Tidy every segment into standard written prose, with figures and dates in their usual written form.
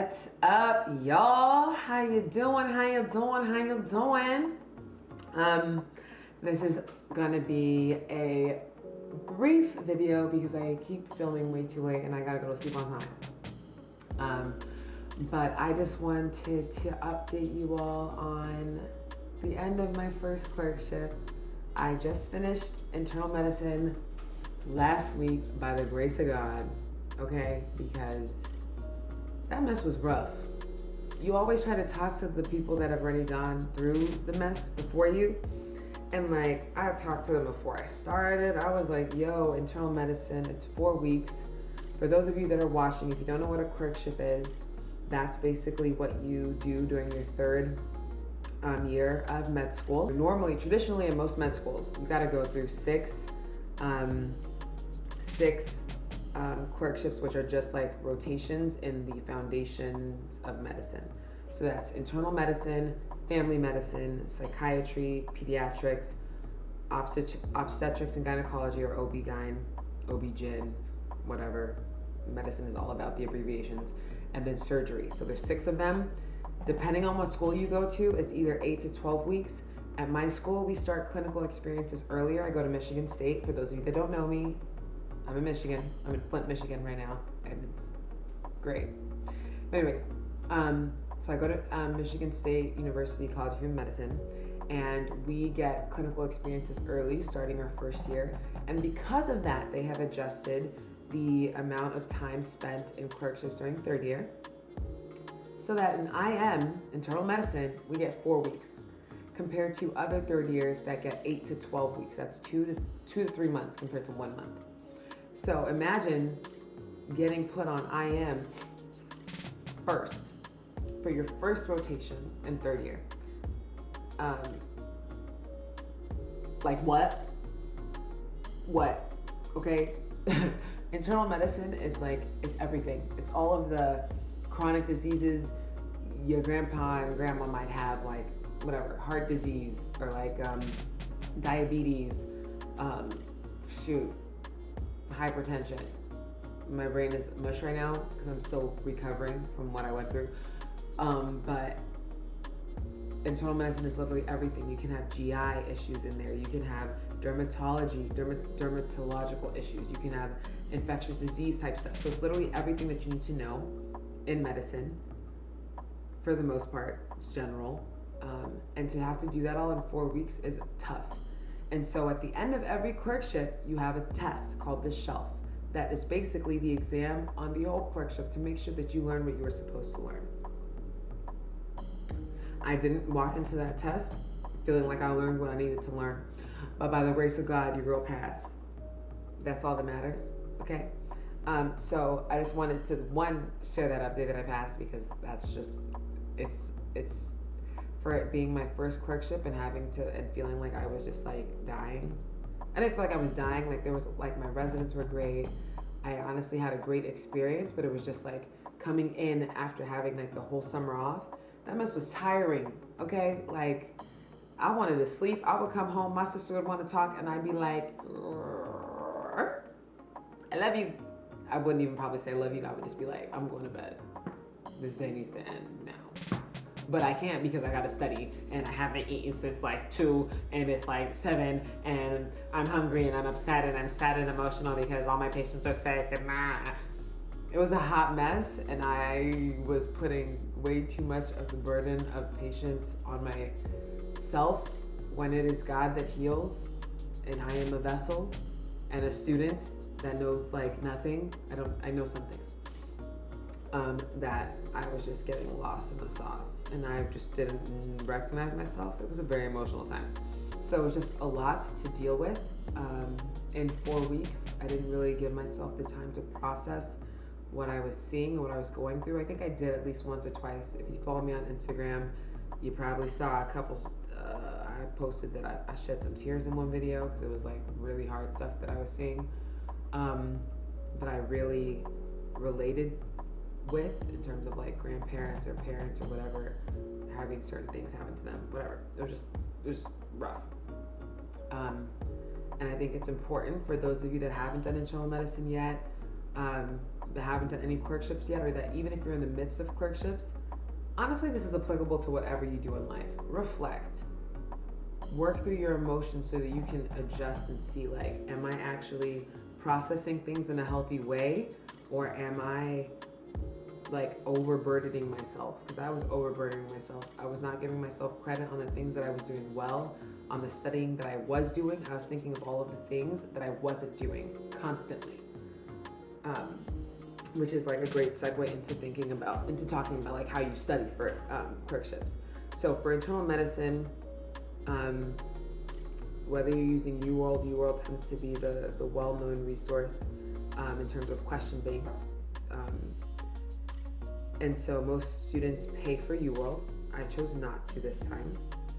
What's up, y'all? How you doing? How you doing? How you doing? This is gonna be a brief video because I keep filming way too late and I gotta go to sleep on time. But I just wanted to update you all on the end of my first clerkship. I just finished internal medicine last week by the grace of God, okay? Because that mess was rough. You always try to talk to the people that have already gone through the mess before you. And like, I talked to them before I started. I was like, yo, internal medicine, it's 4 weeks. For those of you that are watching, if you don't know what a clerkship is, that's basically what you do during your third year of med school. Normally, traditionally in most med schools, you gotta go through six clerkships, which are just like rotations in the foundations of medicine. So that's internal medicine, family medicine, psychiatry, pediatrics, obstetrics and gynecology, or OB-GYN, OB-GYN, whatever. Medicine is all about the abbreviations. And then surgery. So there's 6 of them. Depending on what school you go to, it's either 8 to 12 weeks. At my school, we start clinical experiences earlier. I go to Michigan State. For those of you that don't know me, I'm in Michigan. I'm in Flint, Michigan right now, and it's great. But anyways, so I go to Michigan State University College of Human Medicine, and we get clinical experiences early, starting our first year. And because of that, they have adjusted the amount of time spent in clerkships during third year, so that in IM, internal medicine, we get 4 weeks, compared to other third years that get 8 to 12 weeks. That's 2 to 3 months compared to 1 month. So imagine getting put on IM first for your first rotation in third year. Like what? What? Okay. Internal medicine is it's everything. It's all of the chronic diseases your grandpa and grandma might have, like whatever, heart disease or diabetes, hypertension. My brain is mush right now because I'm still recovering from what I went through. But internal medicine is literally everything. You can have GI issues in there. You can have dermatological issues. You can have infectious disease type stuff. So it's literally everything that you need to know in medicine. For the most part, it's general. And to have to do that all in 4 weeks is tough. And so at the end of every clerkship, you have a test called the shelf. That is basically the exam on the whole clerkship to make sure that you learn what you were supposed to learn. I didn't walk into that test feeling like I learned what I needed to learn. But by the grace of God, your girl passed. That's all that matters, okay? So I just wanted to, share that update that I passed, because that's just, it's for it being my first clerkship and and feeling like I was just like dying. I didn't feel like I was dying. Like there was my residents were great. I honestly had a great experience, but it was just like coming in after having the whole summer off. That mess was tiring, okay? Like I wanted to sleep. I would come home, my sister would want to talk, and I'd be like, I love you. I wouldn't even probably say I love you. I would just be like, I'm going to bed. This day needs to end now. But I can't because I gotta study and I haven't eaten since 2 and it's 7 and I'm hungry and I'm upset and I'm sad and emotional because all my patients are sick and It was a hot mess, and I was putting way too much of the burden of patients on myself when it is God that heals, and I am a vessel and a student that knows nothing. I know some things. That I was just getting lost in the sauce, and I just didn't recognize myself. It was a very emotional time. So it was just a lot to deal with. In 4 weeks, I didn't really give myself the time to process what I was seeing and what I was going through. I think I did at least once or twice. If you follow me on Instagram, you probably saw a couple, I posted that I shed some tears in one video because it was really hard stuff that I was seeing. But I really related with, in terms of grandparents or parents or whatever, having certain things happen to them, whatever. It was rough. And I think it's important for those of you that haven't done internal medicine yet, that haven't done any clerkships yet, or that even if you're in the midst of clerkships, honestly, this is applicable to whatever you do in life. Reflect. Work through your emotions so that you can adjust and see, like, am I actually processing things in a healthy way, or am I like overburdening myself? Because I was overburdening myself. I was not giving myself credit on the things that I was doing well, on the studying that I was doing. I was thinking of all of the things that I wasn't doing constantly, which is like a great segue into talking about like how you study for clerkships. So for internal medicine, whether you're using UWorld tends to be the well-known resource in terms of question banks. And so most students pay for UWorld. I chose not to this time.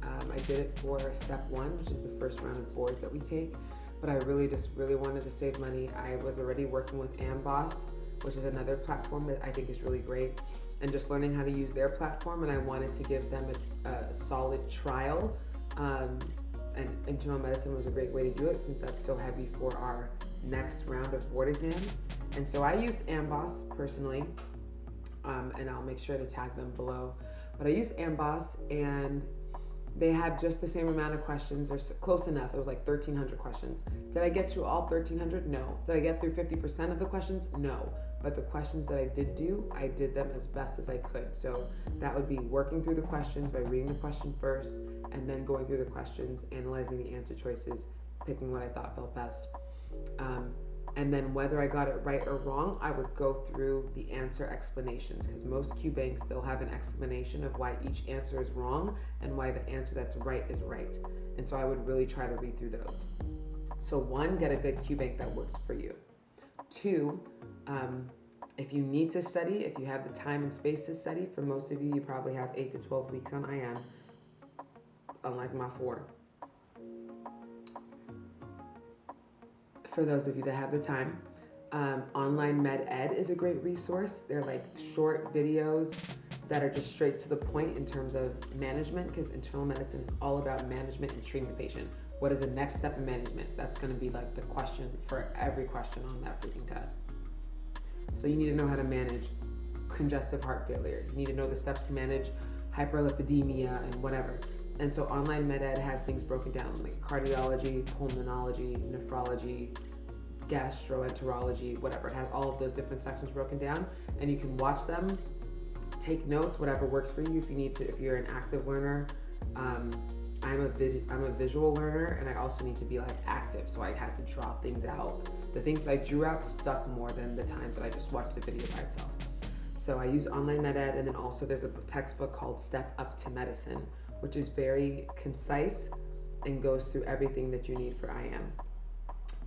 I did it for step 1, which is the first round of boards that we take, but I really wanted to save money. I was already working with AMBOSS, which is another platform that I think is really great, and just learning how to use their platform, and I wanted to give them a solid trial, and internal medicine was a great way to do it since that's so heavy for our next round of board exams. And so I used AMBOSS personally, and I'll make sure to tag them below. But I used AMBOSS, and they had just the same amount of questions, or close enough. It was like 1,300 questions. Did I get through all 1,300? No. Did I get through 50% of the questions? No. But the questions that I did do, I did them as best as I could. So that would be working through the questions by reading the question first, and then going through the questions, analyzing the answer choices, picking what I thought felt best. And then whether I got it right or wrong, I would go through the answer explanations, because most QBanks, they'll have an explanation of why each answer is wrong and why the answer that's right is right. And so I would really try to read through those. So 1, get a good QBank that works for you. 2, if you need to study, if you have the time and space to study, for most of you, you probably have 8 to 12 weeks on IM, unlike my 4. For those of you that have the time, Online Med Ed is a great resource. They're like short videos that are just straight to the point in terms of management, because internal medicine is all about management and treating the patient. What is the next step in management? That's going to be like the question for every question on that freaking test. So you need to know how to manage congestive heart failure. You need to know the steps to manage hyperlipidemia and whatever. And so Online Med Ed has things broken down like cardiology, pulmonology, nephrology, gastroenterology, whatever. It has all of those different sections broken down, and you can watch them, take notes, whatever works for you. If you need to, if you're an active learner, I'm a visual learner, and I also need to be like active, so I had to draw things out. The things that I drew out stuck more than the times that I just watched the video by itself. So I use Online Med Ed, and then also there's a textbook called Step Up to Medicine, which is very concise and goes through everything that you need for IM.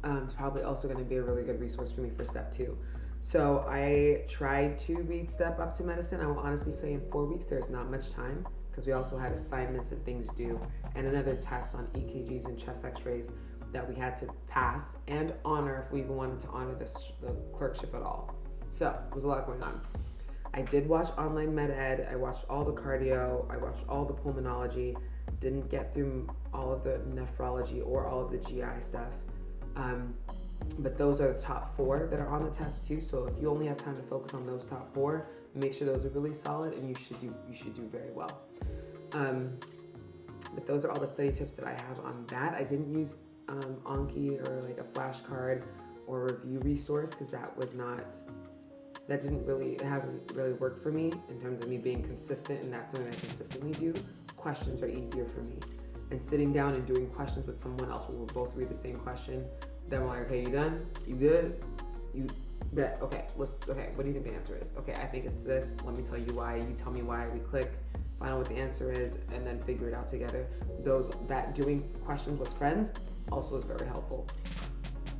It's probably also going to be a really good resource for me for step 2. So I tried to read Step Up to Medicine. I will honestly say in 4 weeks there's not much time, because we also had assignments and things due, and another test on EKGs and chest x-rays that we had to pass and honor if we even wanted to honor the clerkship at all. So there was a lot going on. I did watch Online Med Ed. I watched all the cardio. I watched all the pulmonology. Didn't get through all of the nephrology or all of the GI stuff. But those are the top 4 that are on the test too. So if you only have time to focus on those top 4, make sure those are really solid, and you should do very well. But those are all the study tips that I have on that. I didn't use Anki or like a flashcard or review resource, because it hasn't really worked for me in terms of me being consistent, and that's something I consistently do. Questions are easier for me. And sitting down and doing questions with someone else where we'll both read the same question, then we're like, okay, you done? You good? You bet. Okay, what do you think the answer is? Okay, I think it's this. Let me tell you why. You tell me why. We click, find out what the answer is, and then figure it out together. That doing questions with friends also is very helpful.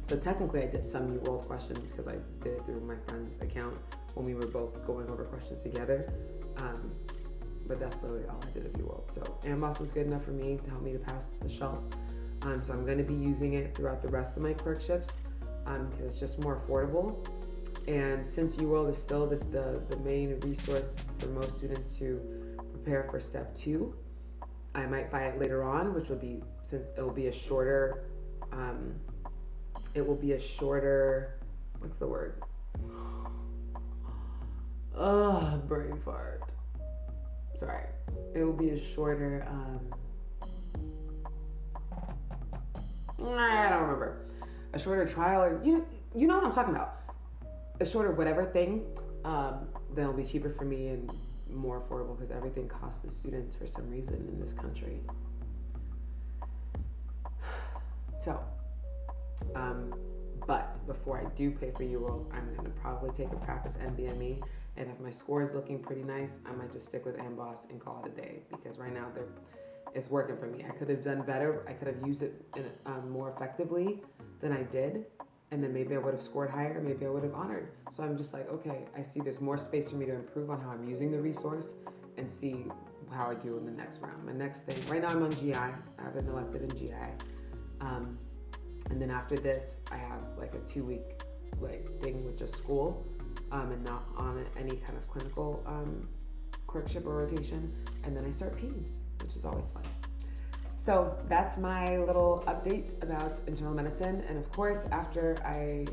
So technically I did some UWorld questions because I did it through my friend's account when we were both going over questions together. But that's literally all I did of UWorld. So AMBOSS was good enough for me to help me to pass the shelf. So I'm going to be using it throughout the rest of my clerkships because it's just more affordable. And since UWorld is still the main resource for most students to prepare for step 2, I might buy it later on, which will be, since it will be a shorter, what's the word? Brain fart. Sorry. It will be a shorter, I don't remember. A shorter trial, or you know what I'm talking about. A shorter whatever thing, then it'll be cheaper for me and more affordable because everything costs the students for some reason in this country. So, but before I do pay for UWorld, I'm going to probably take a practice NBME, and if my score is looking pretty nice, I might just stick with AMBOSS and call it a day, because right now it's working for me. I could have done better. I could have used it more effectively than I did, and then maybe I would have scored higher, maybe I would have honored. So I'm just like, okay, I see there's more space for me to improve on how I'm using the resource and see how I do in the next round. My next thing, right now I'm on GI. I've been elected in GI. And then after this, I have like a 2-week thing with just school, and not on any kind of clinical clerkship or rotation. And then I start peds, which is always fun. So that's my little update about internal medicine. And of course, after I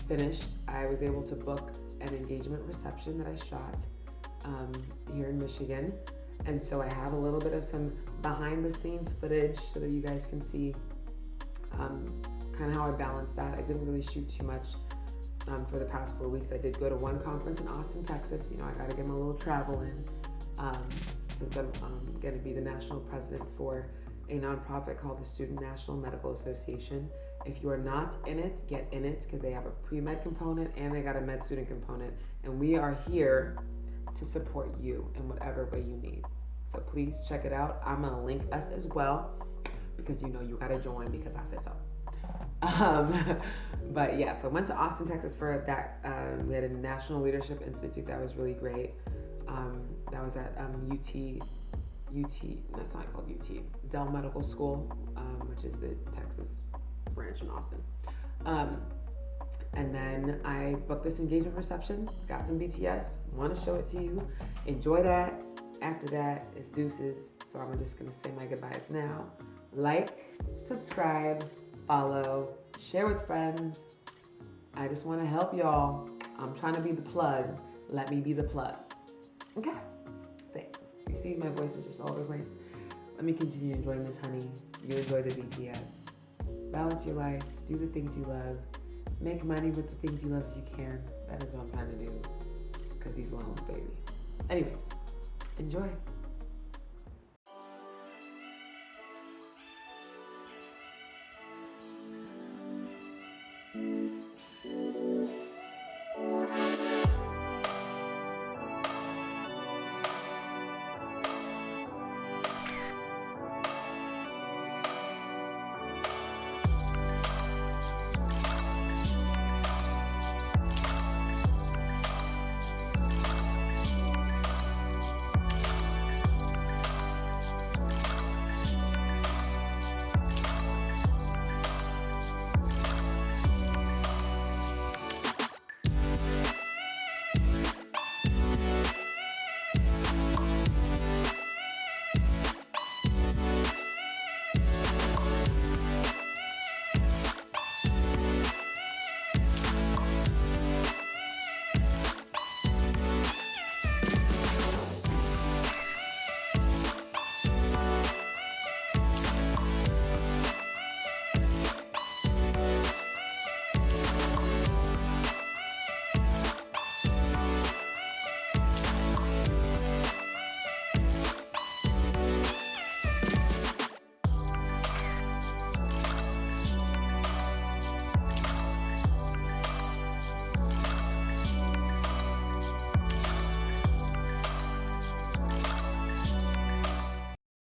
finished, I was able to book an engagement reception that I shot here in Michigan. And so I have a little bit of some behind the scenes footage so that you guys can see kind of how I balanced that. I didn't really shoot too much for the past 4 weeks. I did go to one conference in Austin, Texas. You know, I got to get my little travel in, since I'm going to be the national president for a nonprofit called the Student National Medical Association. If you are not in it, get in it, because they have a pre-med component and they got a med student component. And we are here to support you in whatever way you need. So please check it out. I'm going to link us as well, because you know you got to join because I said so. But yeah, so I went to Austin, Texas for that. We had a National Leadership Institute that was really great. That was at UT, that's not called UT, Dell Medical School, which is the Texas branch in Austin. And then I booked this engagement reception, got some BTS, want to show it to you. Enjoy that. After that, it's deuces. So I'm just going to say my goodbyes now. Like, subscribe, follow, share with friends. I just want to help y'all. I'm trying to be the plug. Let me be the plug. Okay, thanks. You see my voice is just all over the place. Let me continue enjoying this, honey. You enjoy the BTS. Balance your life. Do the things you love. Make money with the things you love if you can. That is what I'm trying to do. Because he's alone, baby. Anyways, enjoy.